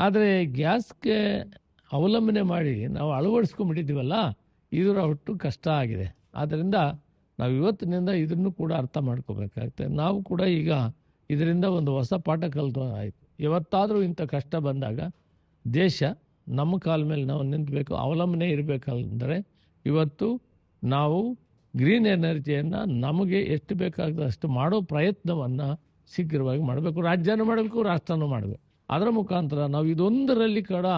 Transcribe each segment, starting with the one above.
ಆದರೆ ಗ್ಯಾಸ್ಗೆ ಅವಲಂಬನೆ ಮಾಡಿ ನಾವು ಅಳವಡಿಸ್ಕೊಂಡ್ಬಿಟ್ಟಿದ್ದೀವಲ್ಲ, ಇದರ ಒಟ್ಟು ಕಷ್ಟ ಆಗಿದೆ. ಆದ್ದರಿಂದ ನಾವು ಇವತ್ತಿನಿಂದ ಇದನ್ನು ಕೂಡ ಅರ್ಥ ಮಾಡ್ಕೋಬೇಕಾಗುತ್ತೆ. ನಾವು ಕೂಡ ಈಗ ಇದರಿಂದ ಒಂದು ಹೊಸ ಪಾಠ ಕಲಿತು ಆಯಿತು. ಇವತ್ತಾದರೂ ಇಂಥ ಕಷ್ಟ ಬಂದಾಗ ದೇಶ ನಮ್ಮ ಕಾಲ ಮೇಲೆ ನಾವು ನಿಂತಬೇಕು, ಅವಲಂಬನೆ ಇರಬೇಕಂದರೆ ಇವತ್ತು ನಾವು ಗ್ರೀನ್ ಎನರ್ಜಿಯನ್ನು ನಮಗೆ ಎಷ್ಟು ಬೇಕಾಗ್ತದೆ ಅಷ್ಟು ಮಾಡೋ ಪ್ರಯತ್ನವನ್ನು ಶೀಘ್ರವಾಗಿ ಮಾಡಬೇಕು. ರಾಜ್ಯನೂ ಮಾಡಬೇಕು, ರಾಷ್ಟ್ರನೂ ಮಾಡಬೇಕು. ಅದರ ಮುಖಾಂತರ ನಾವು ಇದೊಂದರಲ್ಲಿ ಕೂಡ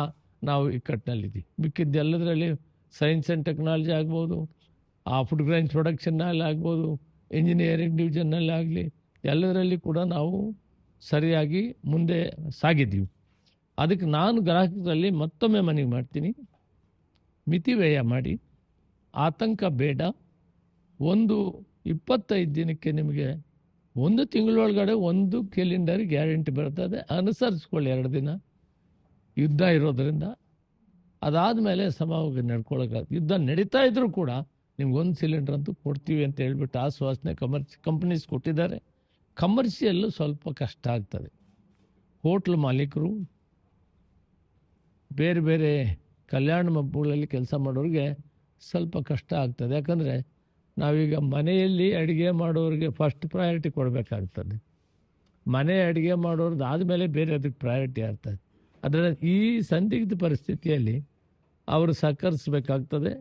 ನಾವು ಇಕ್ಕಟ್ಟಿನಲ್ಲಿದ್ದೀವಿ. ಮಿಕ್ಕಿದ್ದೆಲ್ಲದರಲ್ಲಿ ಸೈನ್ಸ್ ಆ್ಯಂಡ್ ಟೆಕ್ನಾಲಜಿ ಆಗ್ಬೋದು, ಆ ಫುಡ್ ಗ್ರೈನ್ ಪ್ರೊಡಕ್ಷನ್ನಲ್ಲಿ ಆಗ್ಬೋದು, ಇಂಜಿನಿಯರಿಂಗ್ ಡಿವಿಷನ್ನಲ್ಲಿ ಆಗಲಿ, ಎಲ್ಲದರಲ್ಲಿ ಕೂಡ ನಾವು ಸರಿಯಾಗಿ ಮುಂದೆ ಸಾಗಿದ್ದೀವಿ. ಅದಕ್ಕೆ ನಾನು ಗ್ರಾಹಕರಲ್ಲಿ ಮತ್ತೊಮ್ಮೆ ಮನವಿ ಮಾಡ್ತೀನಿ, ಮಿತಿ ವ್ಯಯ ಮಾಡಿ, ಆತಂಕ ಬೇಡ. 25 ದಿನಕ್ಕೆ ನಿಮಗೆ 1 ತಿಂಗಳೊಳಗಡೆ 1 ಸಿಲಿಂಡರ್ ಗ್ಯಾರಂಟಿ ಬರ್ತದೆ. ಅನುಸರಿಸ್ಕೊಳ್ಳಿ 2 ದಿನ ಯುದ್ಧ ಇರೋದರಿಂದ. ಅದಾದಮೇಲೆ ಸಮಾವಾಗಿ ನಡ್ಕೊಳ್ಳೋಕ್ಕಾಗ್ತದೆ. ಯುದ್ಧ ನಡೀತಾ ಇದ್ರೂ ಕೂಡ ನಿಮ್ಗೆ 1 ಸಿಲಿಂಡರ್ ಅಂತೂ ಕೊಡ್ತೀವಿ ಅಂತ ಹೇಳ್ಬಿಟ್ಟು ಆಶ್ವಾಸನೆ ಕಂಪನೀಸ್ ಕೊಟ್ಟಿದ್ದಾರೆ. ಕಮರ್ಷಿಯಲ್ಲು ಸ್ವಲ್ಪ ಕಷ್ಟ ಆಗ್ತದೆ. ಹೋಟ್ಲ್ ಮಾಲೀಕರು, ಬೇರೆ ಬೇರೆ ಕಲ್ಯಾಣ ಮಂಟಪಗಳಲ್ಲಿ ಕೆಲಸ ಮಾಡೋರಿಗೆ ಸ್ವಲ್ಪ ಕಷ್ಟ ಆಗ್ತದೆ. ಯಾಕಂದರೆ ನಾವೀಗ ಮನೆಯಲ್ಲಿ ಅಡುಗೆ ಮಾಡೋರಿಗೆ ಫಸ್ಟ್ ಪ್ರಯಾರಿಟಿ ಕೊಡಬೇಕಾಗ್ತದೆ. ಮನೆ ಅಡುಗೆ ಮಾಡೋರ್ದು ಆದಮೇಲೆ ಬೇರೆ ಅದಕ್ಕೆ ಪ್ರಯಾರಿಟಿ ಆಗ್ತದೆ. ಅದರ ಈ ಸಂದಿಗ್ಧ ಪರಿಸ್ಥಿತಿಯಲ್ಲಿ ಅವರು ಸಹಕರಿಸಬೇಕಾಗ್ತದೆ.